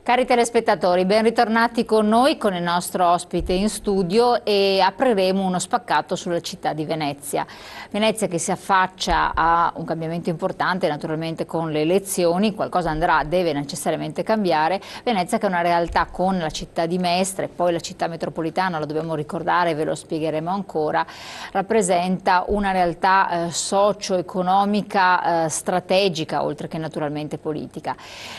Cari telespettatori, ben ritornati con noi, con il nostro ospite in studio, e apriremo uno spaccato sulla città di Venezia. Venezia che si affaccia a un cambiamento importante, naturalmente con le elezioni, qualcosa deve necessariamente cambiare. Venezia che è una realtà con la città di Mestre, poi la città metropolitana, lo dobbiamo ricordare, ve lo spiegheremo ancora, rappresenta una realtà socio-economica strategica, oltre che naturalmente politica,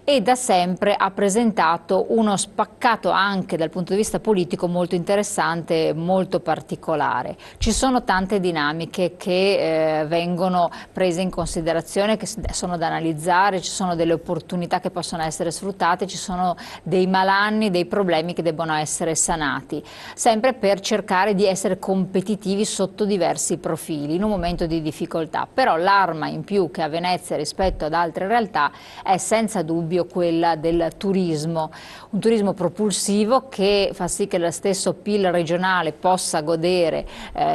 e da sempre ha presentato uno spaccato anche dal punto di vista politico molto interessante, molto particolare. Ci sono tante dinamiche che vengono prese in considerazione, che sono da analizzare, ci sono delle opportunità che possono essere sfruttate, ci sono dei malanni, dei problemi che debbono essere sanati, sempre per cercare di essere competitivi sotto diversi profili in un momento di difficoltà. Però l'arma in più che ha Venezia rispetto ad altre realtà è senza dubbio quella del turismo, un turismo propulsivo che fa sì che lo stesso PIL regionale possa godere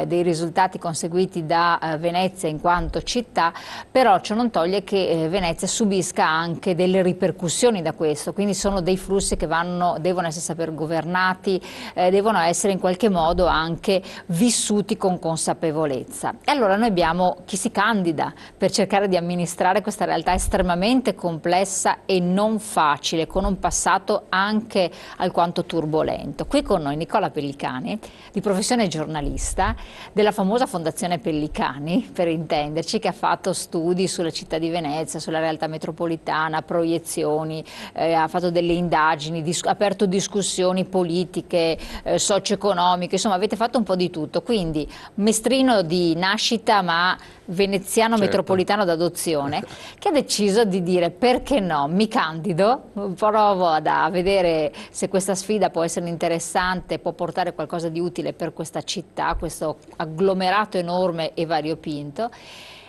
dei risultati conseguiti da Venezia in quanto città, però ciò non toglie che Venezia subisca anche delle ripercussioni da questo, quindi sono dei flussi che devono essere saper governati, devono essere in qualche modo anche vissuti con consapevolezza. E allora noi abbiamo chi si candida per cercare di amministrare questa realtà estremamente complessa e non facile, con un passato anche alquanto turbolento. Qui con noi Nicola Pellicani, di professione giornalista, della famosa Fondazione Pellicani, per intenderci, che ha fatto studi sulla città di Venezia, sulla realtà metropolitana, proiezioni, ha fatto delle indagini, ha aperto discussioni politiche, socio-economiche, insomma avete fatto un po' di tutto, quindi mestrino di nascita ma veneziano metropolitano d'adozione, che ha deciso di dire: perché no, mi candido, provo a vedere se questa sfida può essere interessante, può portare qualcosa di utile per questa città, questo agglomerato enorme e variopinto,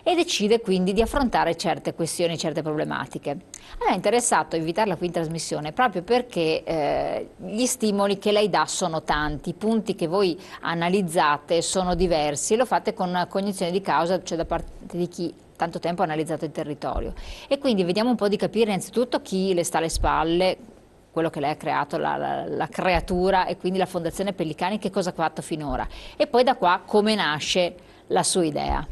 e decide quindi di affrontare certe questioni, certe problematiche. A me è interessato invitarla qui in trasmissione proprio perché gli stimoli che lei dà sono tanti, i punti che voi analizzate sono diversi e lo fate con una cognizione di causa, cioè da parte di chi tanto tempo ha analizzato il territorio. E quindi vediamo un po' di capire innanzitutto chi le sta alle spalle, quello che lei ha creato, la creatura, e quindi la Fondazione Pellicani, che cosa ha fatto finora, e poi da qua come nasce la sua idea.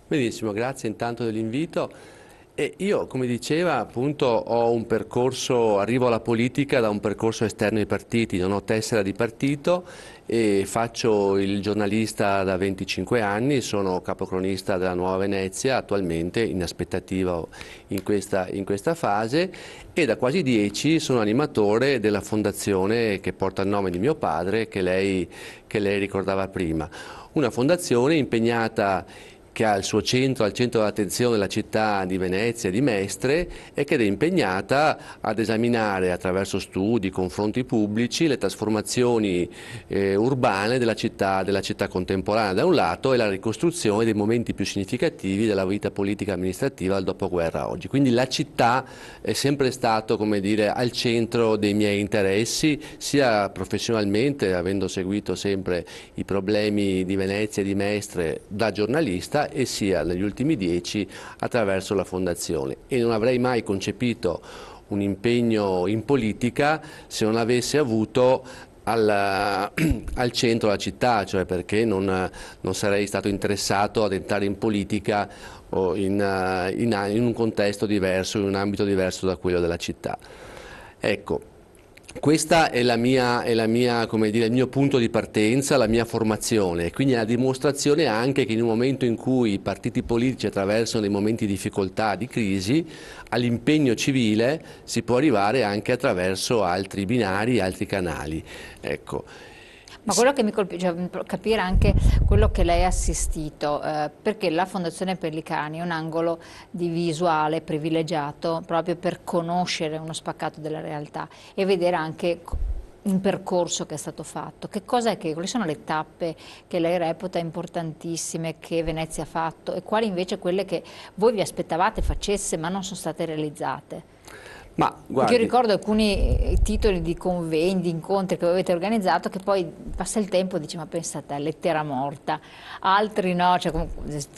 Benissimo, grazie intanto dell'invito. E io, come diceva, appunto ho un percorso, arrivo alla politica da un percorso esterno ai partiti, non ho tessera di partito e faccio il giornalista da 25 anni, sono capocronista della Nuova Venezia, attualmente in aspettativa in questa fase, e da quasi 10 sono animatore della fondazione che porta il nome di mio padre, che lei ricordava prima. Una fondazione impegnata, che ha il suo centro, al centro dell'attenzione la città di Venezia e di Mestre, e che è impegnata ad esaminare attraverso studi, confronti pubblici, le trasformazioni urbane della città contemporanea da un lato e la ricostruzione dei momenti più significativi della vita politica e amministrativa del dopoguerra a oggi. Quindi la città è sempre stato, come dire, al centro dei miei interessi, sia professionalmente, avendo seguito sempre i problemi di Venezia e di Mestre da giornalista, e sia negli ultimi 10 attraverso la fondazione. E non avrei mai concepito un impegno in politica se non avessi avuto al centro la città, cioè perché non sarei stato interessato ad entrare in politica o in un contesto diverso, in un ambito diverso da quello della città. Ecco. Questa è la mia, come dire, il mio punto di partenza, la mia formazione, quindi è la dimostrazione anche che in un momento in cui i partiti politici attraversano dei momenti di difficoltà, di crisi, all'impegno civile si può arrivare anche attraverso altri binari, altri canali. Ecco. Ma quello che mi colpisce, cioè, capire anche quello che lei ha assistito, perché la Fondazione Pellicani è un angolo di visuale privilegiato proprio per conoscere uno spaccato della realtà e vedere anche un percorso che è stato fatto. Quali sono le tappe che lei reputa importantissime che Venezia ha fatto e quali invece quelle che voi vi aspettavate facesse ma non sono state realizzate? Ma guardi, io ricordo alcuni titoli di convegni, di incontri che avete organizzato, che poi passa il tempo e dici: ma pensate, a lettera morta, altri no, cioè,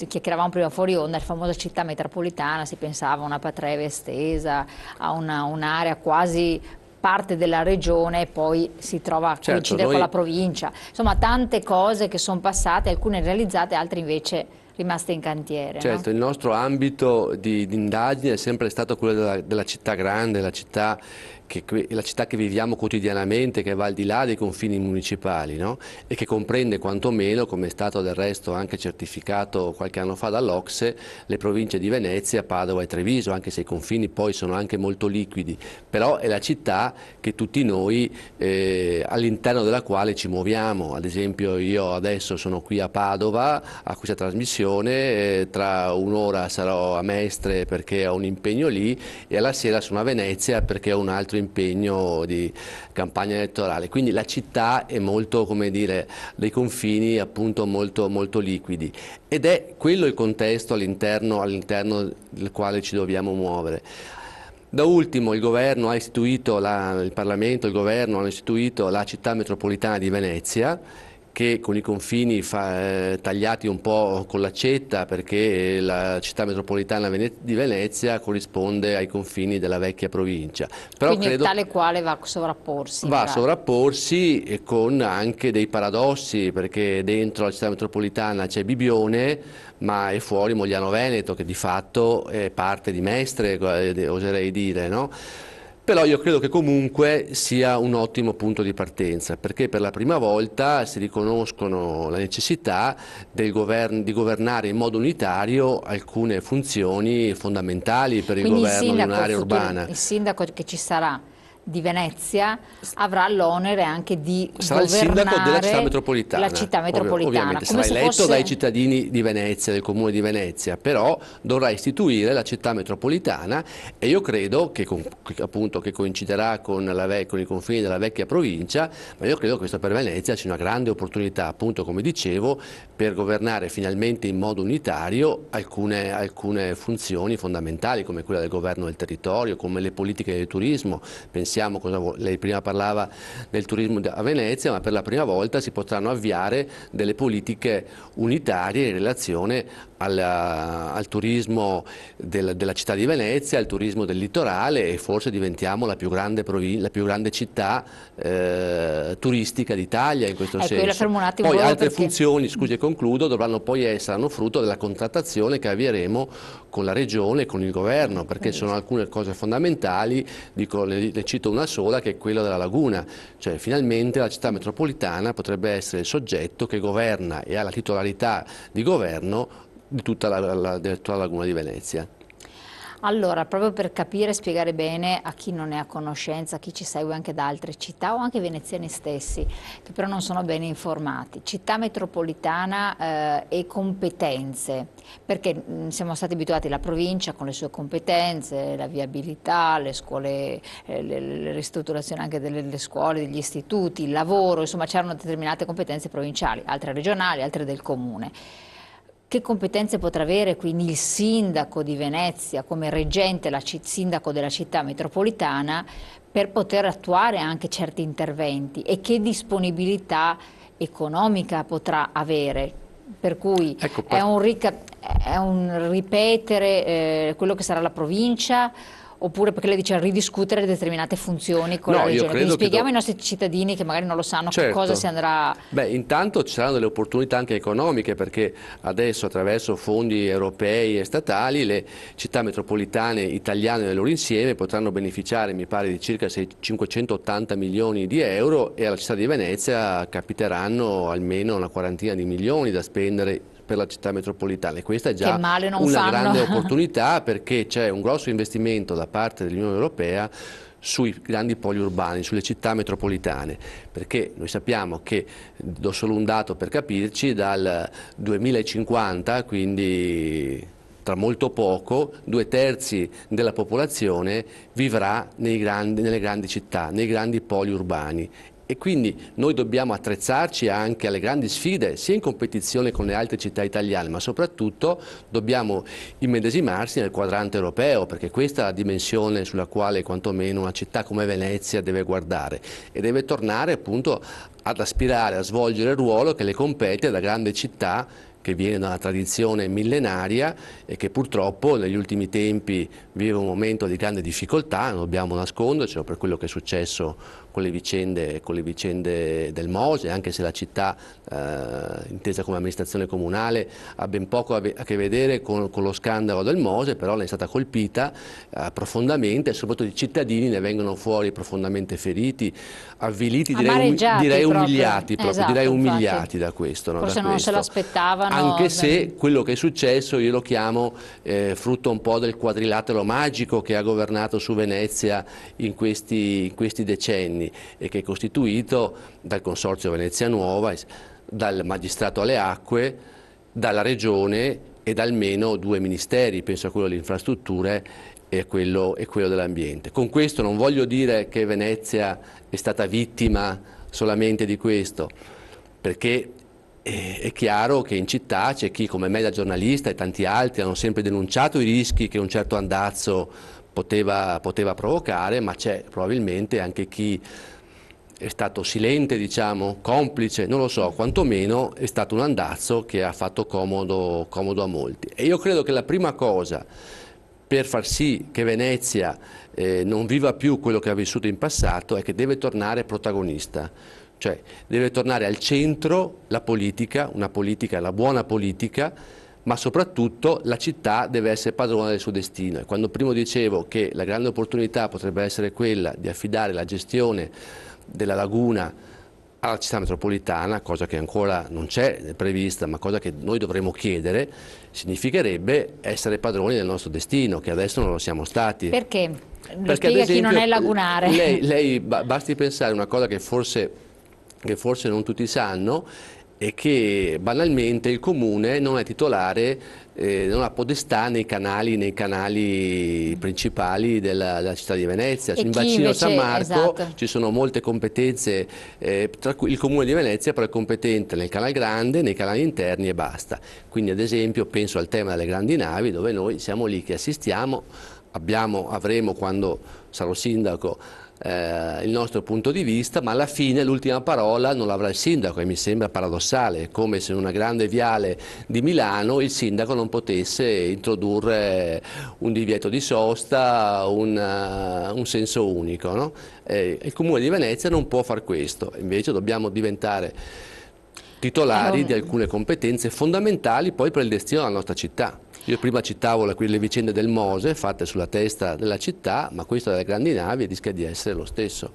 chiacchieravamo prima fuori onda, la famosa città metropolitana, si pensava a una Patreve estesa, a un'area quasi parte della regione poi si trova a coincidere con la provincia. Insomma, tante cose che sono passate, alcune realizzate, altre invece rimaste in cantiere. Certo, no? il nostro ambito di indagine è sempre stato quello della città grande, la città che viviamo quotidianamente, che va al di là dei confini municipali, no? E che comprende quantomeno, come è stato del resto anche certificato qualche anno fa dall'OCSE, le province di Venezia, Padova e Treviso, anche se i confini poi sono anche molto liquidi, però è la città che tutti noi all'interno della quale ci muoviamo. Ad esempio io adesso sono qui a Padova a questa trasmissione, tra un'ora sarò a Mestre perché ho un impegno lì e alla sera sono a Venezia perché ho un altro impegno di campagna elettorale, quindi la città è molto, come dire, dei confini appunto molto, molto liquidi ed è quello il contesto all'interno del quale ci dobbiamo muovere. Da ultimo il governo ha istituito, il Parlamento e il governo hanno istituito la città metropolitana di Venezia, che con i confini tagliati un po' con l'accetta, perché la città metropolitana di Venezia corrisponde ai confini della vecchia provincia. Però quindi tale quale va a sovrapporsi. Va a sovrapporsi con anche dei paradossi, perché dentro la città metropolitana c'è Bibione, ma è fuori Mogliano Veneto, che di fatto è parte di Mestre, oserei dire, no? Però io credo che comunque sia un ottimo punto di partenza, perché per la prima volta si riconoscono la necessità di governare in modo unitario alcune funzioni fondamentali per il governo di un'area urbana. Il sindaco che ci sarà di Venezia avrà l'onere anche di sarà il sindaco della città metropolitana, la città metropolitana. Ovviamente sarà eletto dai cittadini di Venezia, del comune di Venezia, però dovrà istituire la città metropolitana e io credo che, appunto, che coinciderà con i confini della vecchia provincia, ma io credo che questo per Venezia sia una grande opportunità, appunto come dicevo, per governare finalmente in modo unitario alcune funzioni fondamentali come quella del governo del territorio, come le politiche del turismo. Lei prima parlava del turismo a Venezia, ma per la prima volta si potranno avviare delle politiche unitarie in relazione al turismo della città di Venezia, al turismo del litorale e forse diventiamo la più grande città turistica d'Italia in questo senso. Poi altre funzioni, scusi e concludo, dovranno poi saranno frutto della contrattazione che avvieremo con la regione e con il governo, perché sono alcune cose fondamentali, ne cito una sola, che è quella della laguna, cioè finalmente la città metropolitana potrebbe essere il soggetto che governa e ha la titolarità di governo di tutta la laguna di Venezia. Allora, proprio per capire e spiegare bene a chi non è a conoscenza, a chi ci segue anche da altre città o anche veneziani stessi, che però non sono bene informati, città metropolitana e competenze, perché siamo stati abituati alla provincia con le sue competenze, la viabilità, le scuole, le ristrutturazioni anche delle scuole, degli istituti, il lavoro, insomma c'erano determinate competenze provinciali, altre regionali, altre del comune. Che competenze potrà avere quindi il sindaco di Venezia come reggente, sindaco della città metropolitana, per poter attuare anche certi interventi e che disponibilità economica potrà avere? Per cui ecco, è un ripetere quello che sarà la provincia, oppure perché lei dice ridiscutere determinate funzioni con la regione. Quindi spieghiamo ai nostri cittadini che magari non lo sanno, certo, che cosa si andrà... Beh, intanto ci saranno delle opportunità anche economiche, perché adesso attraverso fondi europei e statali le città metropolitane italiane nel loro insieme potranno beneficiare, mi pare, di circa 580 milioni di euro e alla città di Venezia capiteranno almeno una quarantina di milioni da spendere per la città metropolitana, e questa è già una grande opportunità, perché c'è un grosso investimento da parte dell'Unione Europea sui grandi poli urbani, sulle città metropolitane, perché noi sappiamo che, do solo un dato per capirci, dal 2050, quindi tra molto poco, 2/3 della popolazione vivrà nelle grandi città, nei grandi poli urbani. E quindi noi dobbiamo attrezzarci anche alle grandi sfide, sia in competizione con le altre città italiane, ma soprattutto dobbiamo immedesimarsi nel quadrante europeo, perché questa è la dimensione sulla quale quantomeno una città come Venezia deve guardare e deve tornare appunto ad aspirare a svolgere il ruolo che le compete da grande città che viene da una tradizione millenaria e che purtroppo negli ultimi tempi vive un momento di grande difficoltà, non dobbiamo nascondercelo per quello che è successo con le vicende del Mose, anche se la città, intesa come amministrazione comunale, ha ben poco a che vedere con lo scandalo del Mose, però ne è stata colpita profondamente e soprattutto i cittadini ne vengono fuori profondamente feriti, avviliti, direi umiliati, proprio, esatto, direi umiliati da questo. No? Forse da non questo. se l'aspettavano. Anche se quello che è successo io lo chiamo frutto un po' del quadrilatero magico che ha governato su Venezia in questi decenni e che è costituito dal Consorzio Venezia Nuova, dal Magistrato alle Acque, dalla Regione e da almeno 2 ministeri, penso a quello delle infrastrutture e quello dell'ambiente. Con questo non voglio dire che Venezia è stata vittima solamente di questo, perché è chiaro che in città c'è chi come me da giornalista e tanti altri hanno sempre denunciato i rischi che un certo andazzo poteva provocare, ma c'è probabilmente anche chi è stato silente, diciamo, complice, non lo so, quantomeno è stato un andazzo che ha fatto comodo a molti. E io credo che la prima cosa per far sì che Venezia non viva più quello che ha vissuto in passato è che deve tornare protagonista. Cioè deve tornare al centro la politica, la buona politica, ma soprattutto la città deve essere padrona del suo destino. E quando prima dicevo che la grande opportunità potrebbe essere quella di affidare la gestione della laguna alla città metropolitana, cosa che ancora non c'è prevista, ma cosa che noi dovremmo chiedere, significherebbe essere padroni del nostro destino, che adesso non lo siamo stati. Perché? Lo Perché spiega ad esempio, chi non è lagunare. Lei basti pensare a una cosa che forse non tutti sanno, è che banalmente il comune non è titolare, non ha potestà nei canali principali della città di Venezia. In bacino San Marco esatto, ci sono molte competenze, tra cui il comune di Venezia però è competente nel canale grande, nei canali interni e basta. Quindi ad esempio penso al tema delle grandi navi, dove noi siamo lì che assistiamo, avremo quando sarò sindaco il nostro punto di vista, ma alla fine l'ultima parola non l'avrà il sindaco, e mi sembra paradossale, come se in una grande viale di Milano il sindaco non potesse introdurre un divieto di sosta, un senso unico, no? Il Comune di Venezia non può far questo, invece dobbiamo diventare titolari di alcune competenze fondamentali poi per il destino della nostra città. Io prima citavo le vicende del Mose fatte sulla testa della città, ma questo delle grandi navi rischia di essere lo stesso.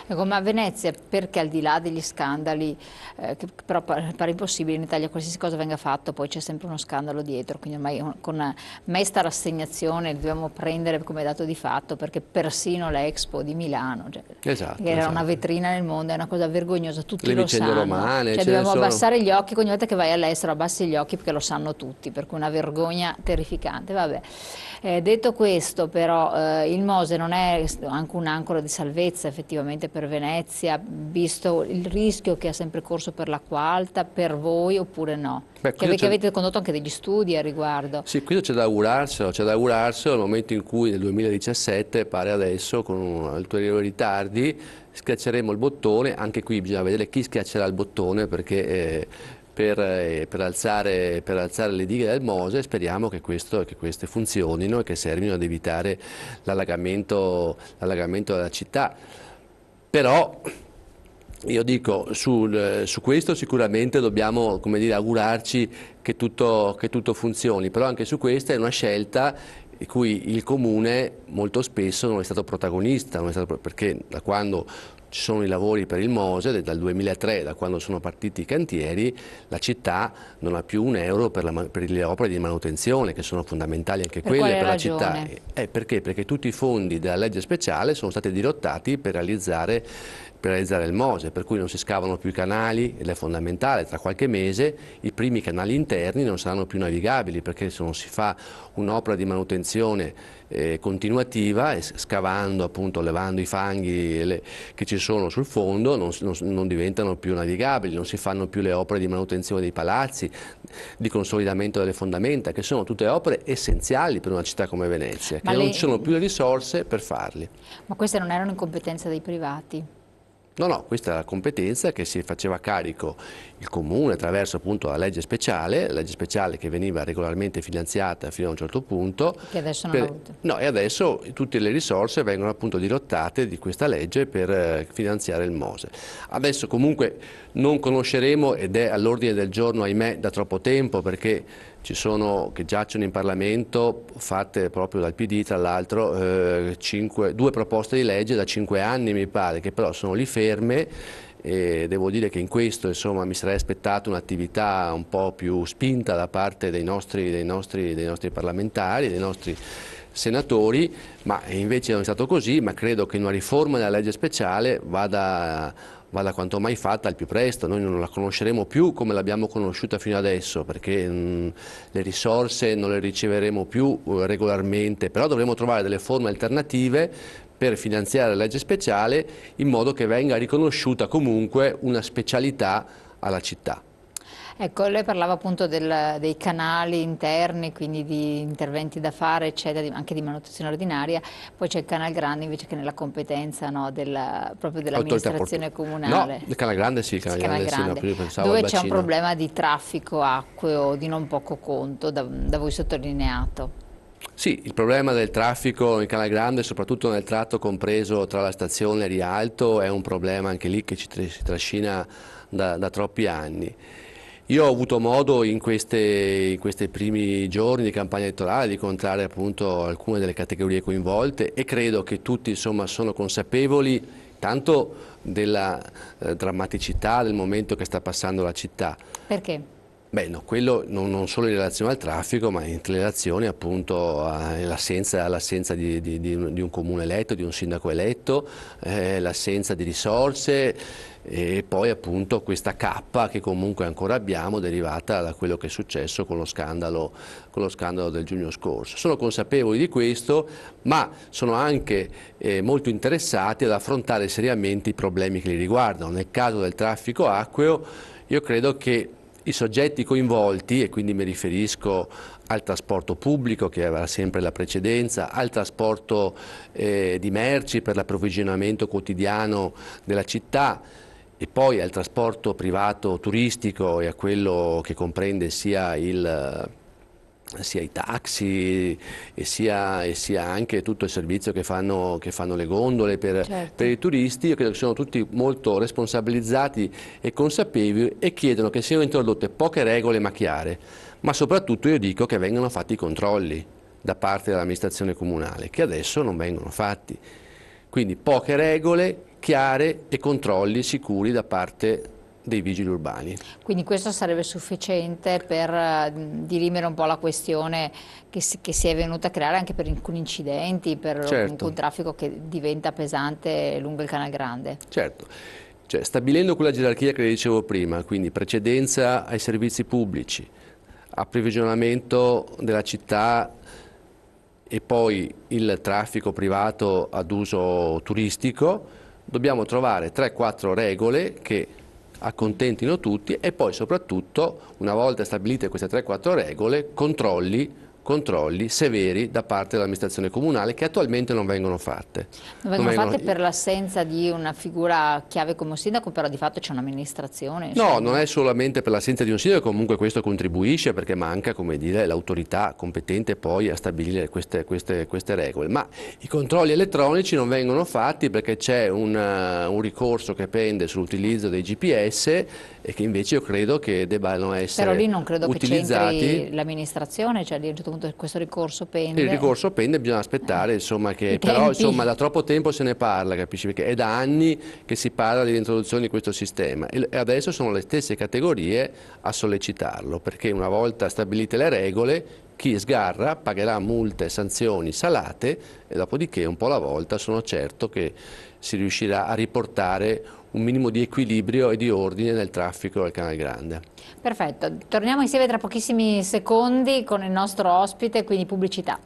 Ecco, ma Venezia, perché al di là degli scandali, che però pare impossibile in Italia, qualsiasi cosa venga fatto, poi c'è sempre uno scandalo dietro, quindi ormai con mesta rassegnazione dobbiamo prendere come dato di fatto, perché persino l'Expo di Milano, cioè, esatto, che era una vetrina nel mondo, è una cosa vergognosa, tutti le lo vicende sanno. romane, cioè, dobbiamo abbassare gli occhi, ogni volta che vai all'estero abbassi gli occhi perché lo sanno tutti, per cui una vergogna terrificante. Vabbè. Detto questo, però, il Mose non è anche un'ancora di salvezza effettivamente per Venezia, visto il rischio che ha sempre corso per l'acqua alta, per voi oppure no? Che avete condotto anche degli studi a riguardo. Sì, questo c'è da augurarselo nel momento in cui nel 2017, pare adesso, con ulteriori ritardi, schiacceremo il bottone. Anche qui bisogna vedere chi schiaccerà il bottone, perché per alzare le dighe del Mose speriamo che queste funzionino e che servino ad evitare l'allagamento della città. Però io dico, su questo sicuramente dobbiamo, come dire, augurarci che tutto funzioni, però anche su questa è una scelta di cui il Comune molto spesso non è stato protagonista, perché da quando ci sono i lavori per il Mose, dal 2003, da quando sono partiti i cantieri, la città non ha più un euro per le opere di manutenzione, che sono fondamentali anche quelle per la città. Perché? Perché tutti i fondi della legge speciale sono stati dirottati per realizzare il Mose, per cui non si scavano più i canali, ed è fondamentale. Tra qualche mese i primi canali interni non saranno più navigabili, perché se non si fa un'opera di manutenzione continuativa, scavando, appunto, levando i fanghi che ci sono sul fondo, non diventano più navigabili, non si fanno più le opere di manutenzione dei palazzi, di consolidamento delle fondamenta, che sono tutte opere essenziali per una città come Venezia, che non ci sono più le risorse per farli. Ma queste non erano in competenza dei privati? No, no, questa è la competenza che si faceva carico il Comune attraverso appunto la legge speciale che veniva regolarmente finanziata fino a un certo punto. Che adesso non ha avuto. No, e adesso tutte le risorse vengono appunto dirottate di questa legge per finanziare il MOSE. Adesso comunque non conosceremo, ed è all'ordine del giorno, ahimè, da troppo tempo, perché ci sono, che giacciono in Parlamento, fatte proprio dal PD tra l'altro, 2 proposte di legge da 5 anni mi pare, che però sono lì ferme, e devo dire che in questo insomma mi sarei aspettato un'attività un po' più spinta da parte dei nostri parlamentari, dei nostri senatori, ma invece non è stato così, ma credo che una riforma della legge speciale vada quanto mai fatta al più presto. Noi non la conosceremo più come l'abbiamo conosciuta fino adesso, perché le risorse non le riceveremo più regolarmente, però dovremo trovare delle forme alternative per finanziare la legge speciale in modo che venga riconosciuta comunque una specialità alla città. Ecco, lei parlava appunto dei canali interni, quindi di interventi da fare, eccetera, anche di manutenzione ordinaria, poi c'è il Canal Grande invece che è nella competenza, no, proprio dell'amministrazione comunale. No, il Canal Grande sì, il Canal Grande sì, no, io pensavo dove al c'è un bacino. problema di traffico acqueo di non poco conto, da voi sottolineato. Sì, il problema del traffico in Canal Grande, soprattutto nel tratto compreso tra la stazione e Rialto, è un problema anche lì che si trascina da troppi anni. Io ho avuto modo in questi primi giorni di campagna elettorale di incontrare appunto alcune delle categorie coinvolte e credo che tutti insomma sono consapevoli tanto della drammaticità del momento che sta passando la città. Perché? Beh, no, quello non solo in relazione al traffico, ma in relazione appunto all'assenza di un comune eletto, di un sindaco eletto, l'assenza di risorse e poi appunto questa cappa che comunque ancora abbiamo derivata da quello che è successo con lo scandalo del giugno scorso. Sono consapevoli di questo, ma sono anche molto interessati ad affrontare seriamente i problemi che li riguardano. Nel caso del traffico acqueo, io credo che i soggetti coinvolti, e quindi mi riferisco al trasporto pubblico che aveva sempre la precedenza, al trasporto di merci per l'approvvigionamento quotidiano della città e poi al trasporto privato turistico e a quello che comprende sia i taxi e sia anche tutto il servizio che fanno le gondole per i turisti. Io credo che siano tutti molto responsabilizzati e consapevoli e chiedono che siano introdotte poche regole ma chiare, ma soprattutto io dico che vengano fatti i controlli da parte dell'amministrazione comunale, che adesso non vengono fatti. Quindi poche regole chiare e controlli sicuri da parte dei vigili urbani. Quindi questo sarebbe sufficiente per dirimere un po' la questione che si è venuta a creare anche per alcuni incidenti, per un traffico che diventa pesante lungo il Canal Grande? Certo, cioè, stabilendo quella gerarchia che le dicevo prima, quindi precedenza ai servizi pubblici, approvvigionamento della città e poi il traffico privato ad uso turistico, dobbiamo trovare 3-4 regole che accontentino tutti e poi soprattutto, una volta stabilite queste 3-4 regole, controlli severi da parte dell'amministrazione comunale che attualmente non vengono fatte. Non vengono fatte per l'assenza di una figura chiave come sindaco, però di fatto c'è un'amministrazione. No, non è solamente per l'assenza di un sindaco, comunque questo contribuisce perché manca, come dire, l'autorità competente poi a stabilire queste regole, ma i controlli elettronici non vengono fatti perché c'è un ricorso che pende sull'utilizzo dei GPS e che invece io credo che debbano essere però lì non credo utilizzati. Che c'entri l'amministrazione, cioè lì a un certo punto questo ricorso pende. Il ricorso pende, bisogna aspettare, insomma, però insomma, da troppo tempo se ne parla, capisci? Perché è da anni che si parla dell'introduzione di questo sistema e adesso sono le stesse categorie a sollecitarlo, perché una volta stabilite le regole chi sgarra pagherà multe e sanzioni salate e dopodiché un po' alla volta sono certo che si riuscirà a riportare un minimo di equilibrio e di ordine nel traffico del Canal Grande. Perfetto, torniamo insieme tra pochissimi secondi con il nostro ospite, quindi pubblicità.